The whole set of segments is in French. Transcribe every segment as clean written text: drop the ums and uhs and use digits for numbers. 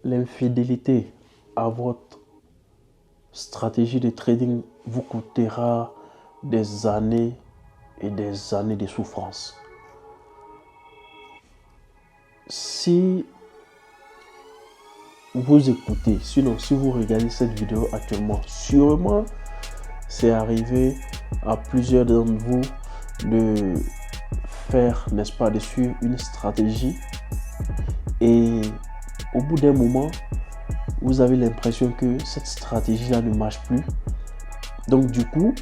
l'infidélité à votre stratégie de trading vous coûtera des années et des années de souffrance. Si vous écoutez, sinon si vous regardez cette vidéo actuellement, sûrement c'est arrivé à plusieurs d'entre vous de faire, n'est-ce pas, de suivre une stratégie et au bout d'un moment, vous avez l'impression que cette stratégie-là ne marche plus. Donc du coup,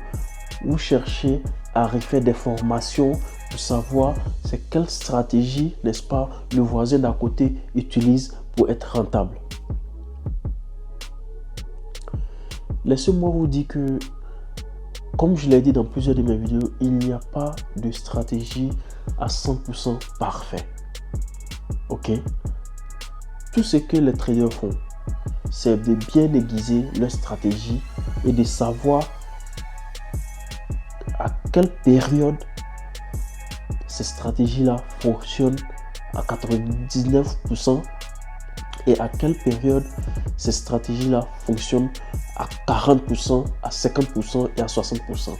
vous cherchez à refaire des formations pour savoir c'est quelle stratégie, n'est-ce pas, le voisin d'à côté utilise pour être rentable. Laissez-moi vous dire que, comme je l'ai dit dans plusieurs de mes vidéos, il n'y a pas de stratégie à 100% parfait. Ok? Tout ce que les traders font, c'est de bien aiguiser leur stratégie et de savoir à quelle période ces stratégies-là fonctionnent à 99% et à quelle période ces stratégies-là fonctionnent à 40%, à 50% et à 60%.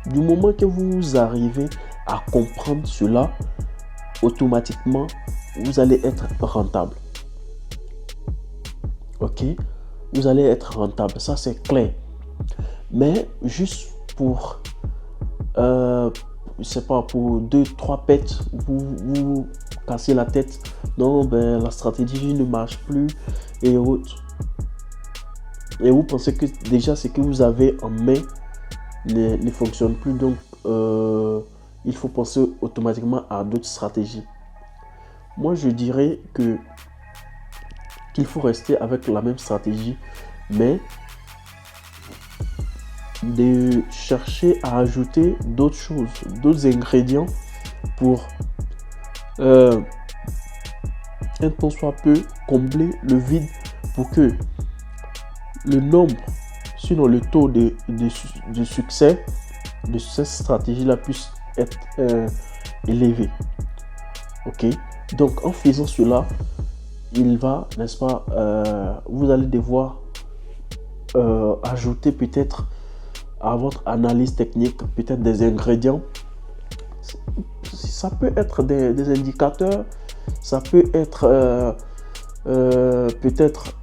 Du moment que vous arrivez à comprendre cela, automatiquement, vous allez être rentable. Ok? Vous allez être rentable, ça c'est clair. Mais juste pour, je sais pas, pour 2-3 pets, vous cassez la tête. Non, ben la stratégie ne marche plus et autres. Et vous pensez que déjà ce que vous avez en main ne fonctionne plus. Donc, il faut penser automatiquement à d'autres stratégies. Moi, je dirais qu'il faut rester avec la même stratégie, mais de chercher à ajouter d'autres choses, d'autres ingrédients pour un tant soit peu combler le vide pour que le nombre, sinon le taux de succès de cette stratégie-là puisse être élevé. Ok? Donc, en faisant cela, il va, n'est-ce pas, vous allez devoir ajouter peut-être à votre analyse technique, peut-être des ingrédients. Ça peut être des indicateurs, ça peut être peut-être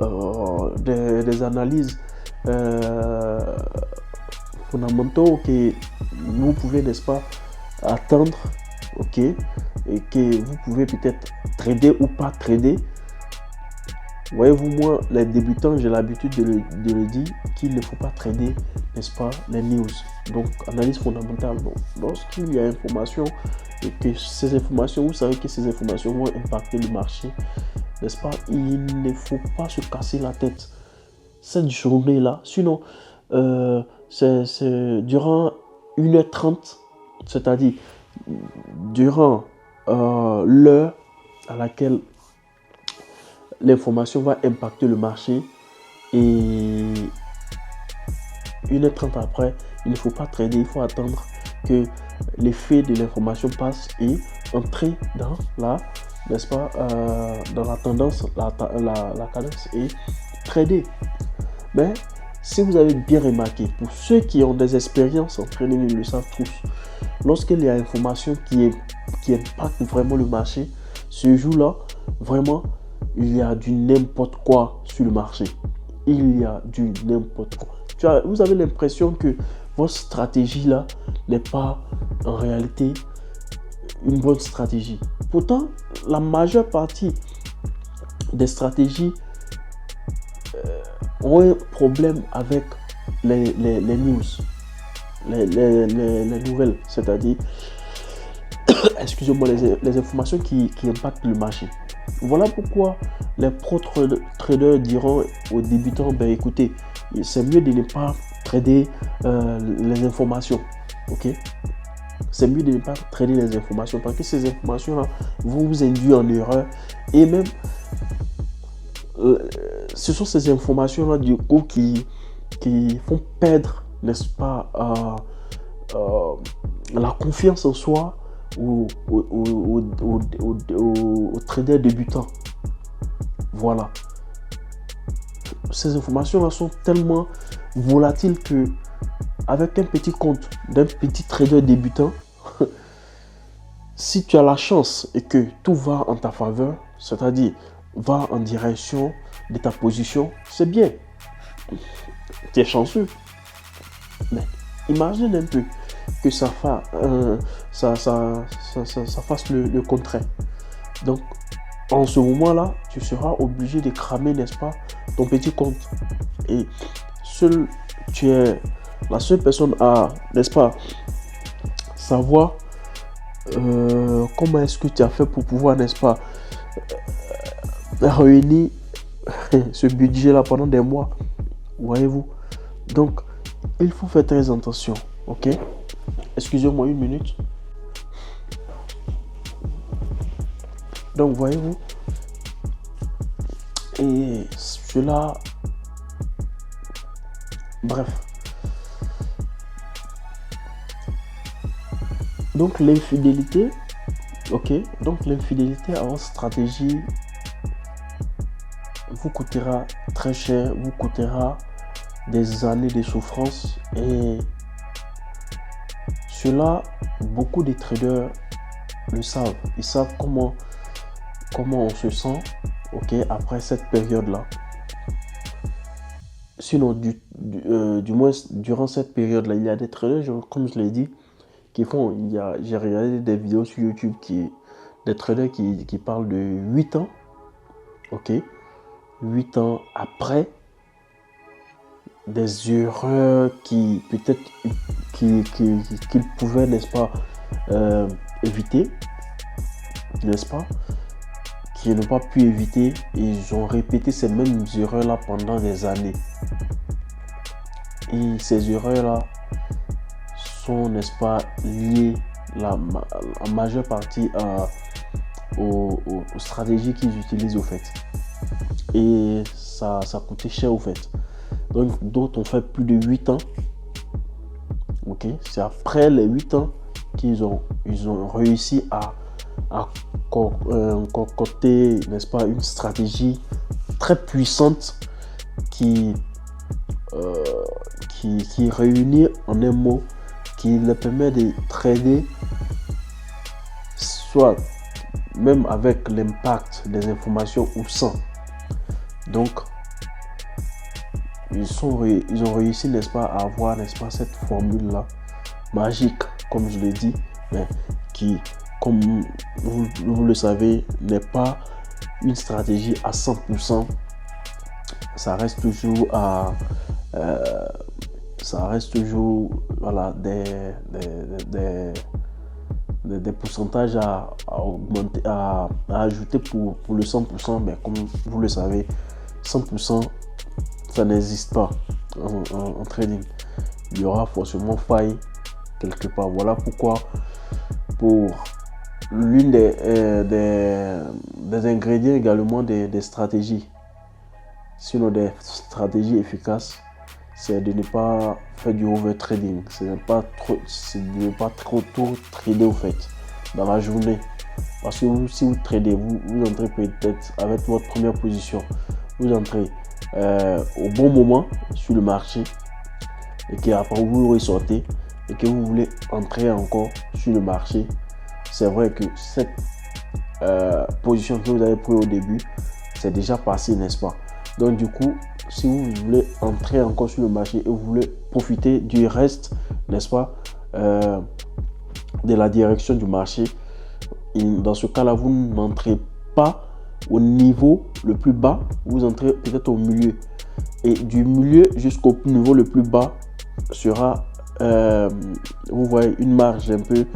des analyses fondamentaux que vous pouvez, n'est-ce pas, attendre, ok, et que vous pouvez peut-être trader ou pas trader. Voyez-vous, moi, les débutants, j'ai l'habitude de le dire qu'il ne faut pas trader, n'est-ce pas, les news. Donc, analyse fondamentale. Donc, lorsqu'il y a information et que ces informations, vous savez que ces informations vont impacter le marché, n'est-ce pas, il ne faut pas se casser la tête cette journée-là. Sinon, c'est durant 1h30, c'est-à-dire durant l'heure à laquelle l'information va impacter le marché et 1h30 après, il ne faut pas trader, il faut attendre que l'effet de l'information passe et entrer dans la, n'est-ce pas, dans la tendance, la cadence et trader. Mais si vous avez bien remarqué, pour ceux qui ont des expériences en trading, ils le savent tous, lorsqu'il y a information qui impacte vraiment le marché, ce jour-là, vraiment, il y a du n'importe quoi sur le marché. Il y a du n'importe quoi. Vous avez l'impression que votre stratégie là n'est pas en réalité une bonne stratégie. Pourtant, la majeure partie des stratégies ont un problème avec les news, les nouvelles, c'est-à-dire, excusez-moi, les informations qui impactent le marché. Voilà pourquoi les pro-traders diront aux débutants, ben écoutez, c'est mieux de ne pas trader les informations, ok? C'est mieux de ne pas trader les informations parce que ces informations-là vont vous induire en erreur et même ce sont ces informations-là du coup qui font perdre, n'est-ce pas, la confiance en soi aux traders débutants. Voilà. ces informations-là sont tellement volatiles que avec un petit compte d'un petit trader débutant, si tu as la chance et que tout va en ta faveur, c'est-à-dire va en direction de ta position, c'est bien. Tu es chanceux. Mais imagine un peu que ça fasse le contraire. Donc, en ce moment-là, tu seras obligé de cramer, n'est-ce pas, ton petit compte. Et tu es la seule personne à, n'est-ce pas, savoir comment est-ce que tu as fait pour pouvoir, n'est-ce pas, réunir ce budget-là pendant des mois. Voyez-vous? Donc, il faut faire très attention. Ok? Excusez-moi une minute. Donc, voyez-vous? Et cela... Bref. Donc, l'infidélité... Ok? Donc, l'infidélité à votre stratégie vous coûtera très cher, vous coûtera des années de souffrance. Et cela, beaucoup de traders le savent. Ils savent comment on se sent, ok, après cette période-là. Sinon, du moins, durant cette période-là, il y a des traders, comme je l'ai dit, qui font, j'ai regardé des vidéos sur YouTube, des traders qui parlent de 8 ans, ok, 8 ans après, des erreurs qui peut-être qu'ils pouvaient, n'est-ce pas, éviter, n'est-ce pas, qui n'ont pas pu éviter, et ils ont répété ces mêmes erreurs-là pendant des années. Et ces erreurs-là sont, n'est-ce pas, liées en majeure partie aux stratégies qu'ils utilisent au fait. Et ça coûtait cher au fait. Donc d'autres ont fait plus de 8 ans. Ok, c'est après les 8 ans qu'ils ont réussi à concocter, n'est-ce pas, une stratégie très puissante qui réunit en un mot, qui leur permet de trader soit même avec l'impact des informations ou sans. Donc ils ont réussi, n'est-ce pas, à avoir, n'est-ce pas, cette formule-là magique, comme je l'ai dit, mais qui, comme vous le savez, n'est pas une stratégie à 100%. Ça reste toujours voilà, des pourcentages à augmenter, à ajouter pour le 100%, mais comme vous le savez, 100%, ça n'existe pas en trading. Il y aura forcément faille quelque part. Voilà pourquoi, pour l'une des ingrédients également des stratégies, sinon des stratégies efficaces, c'est de ne pas faire du overtrading, c'est de ne pas trop trader au fait dans la journée. Parce que si vous tradez, vous entrez peut-être avec votre première position, vous entrez au bon moment sur le marché et qu'après vous ressortez et que vous voulez entrer encore sur le marché. C'est vrai que cette position que vous avez prise au début, c'est déjà passé, n'est-ce pas? Donc du coup, si vous voulez entrer encore sur le marché et vous voulez profiter du reste, n'est-ce pas, de la direction du marché, dans ce cas-là, vous n'entrez pas au niveau le plus bas, vous entrez peut-être au milieu. Et du milieu jusqu'au niveau le plus bas sera, vous voyez, une marge un peu,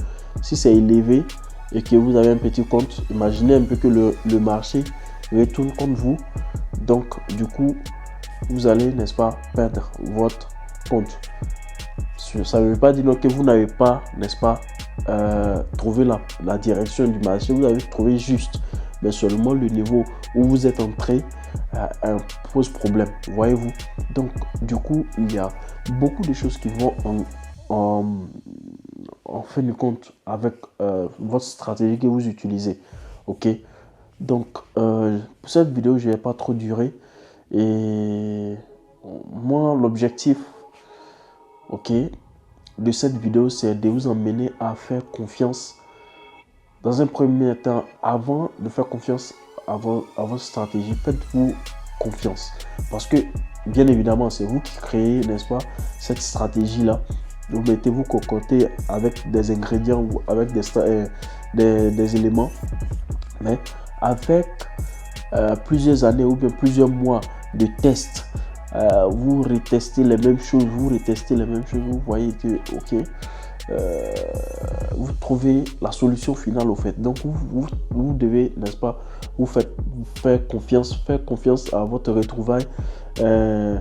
si c'est élevé et que vous avez un petit compte, imaginez un peu que le marché retourne contre vous. Donc du coup, vous allez, n'est-ce pas, perdre votre compte. Ça ne veut pas dire que vous n'avez pas, n'est-ce pas, trouvé la direction du marché. Vous avez trouvé juste, mais seulement le niveau où vous êtes entré pose problème, voyez-vous. Donc du coup, il y a beaucoup de choses qui vont en fin de compte avec votre stratégie que vous utilisez. Ok, donc pour cette vidéo, je ne vais pas trop durer Et moi, l'objectif, ok, de cette vidéo, c'est de vous emmener à faire confiance. Dans un premier temps, avant de faire confiance à votre stratégie, faites-vous confiance. Parce que, bien évidemment, c'est vous qui créez, n'est-ce pas, cette stratégie-là. Vous mettez-vous concocter avec des ingrédients ou avec des éléments. Mais avec plusieurs années ou bien plusieurs mois de tests, vous retestez les mêmes choses, vous voyez que, ok, vous trouvez la solution finale au fait. Donc vous devez, n'est-ce pas, faire confiance à votre retrouvaille, à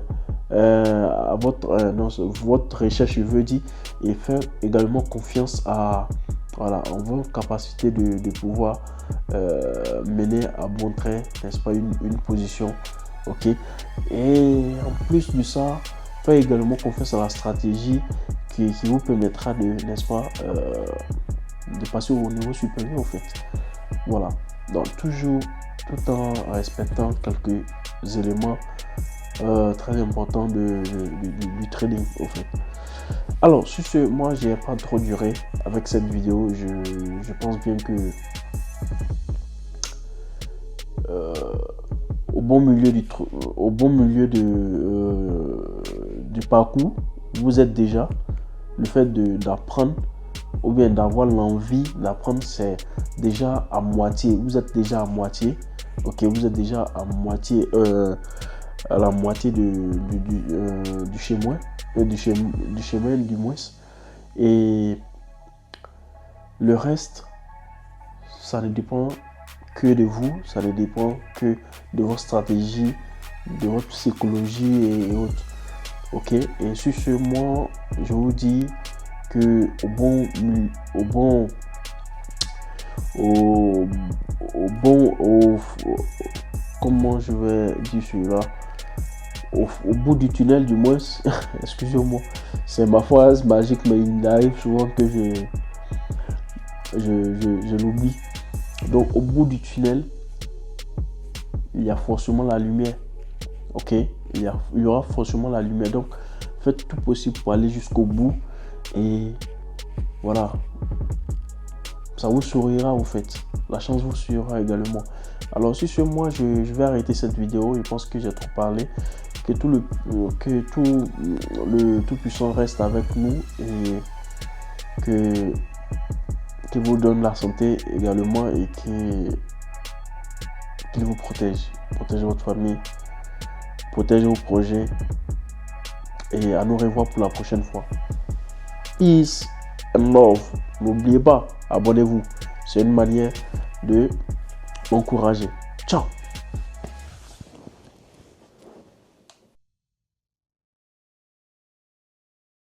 votre recherche, je veux dire, et faire également confiance à en vos capacités de pouvoir mener à bon trait, n'est-ce pas, une position, ok. Et en plus de ça, faire également confiance à la stratégie qui vous permettra de, n'est-ce pas, de passer au niveau supérieur au fait. Voilà, donc toujours tout en respectant quelques éléments très importants du trading au fait. Alors sur ce, moi j'ai pas trop duré avec cette vidéo. Je pense bien que au bon milieu du parcours, vous êtes déjà. Le fait d'apprendre ou bien d'avoir l'envie d'apprendre, c'est déjà à moitié. Vous êtes déjà à moitié. Ok, vous êtes déjà à moitié, à la moitié du chemin, du moins. Et le reste, ça ne dépend que de vous, ça ne dépend que de votre stratégie, de votre psychologie et autres. Ok, et sur ce, moi, je vous dis que comment je vais dire cela, au bout du tunnel du moins, excusez-moi, c'est ma phrase magique, mais il arrive souvent que je l'oublie. Donc au bout du tunnel, il y a forcément la lumière. Ok, il y aura forcément la lumière. Donc faites tout possible pour aller jusqu'au bout. Et voilà, ça vous sourira au fait. La chance vous sourira également. Alors sur ce, moi je vais arrêter cette vidéo. Je pense que j'ai trop parlé. Que tout le Tout-Puissant reste avec nous et que vous donne la santé également et qu'il vous protège. Protégez votre famille, protégez vos projets et à nous revoir pour la prochaine fois. Peace and love. N'oubliez pas, abonnez-vous. C'est une manière de m'encourager.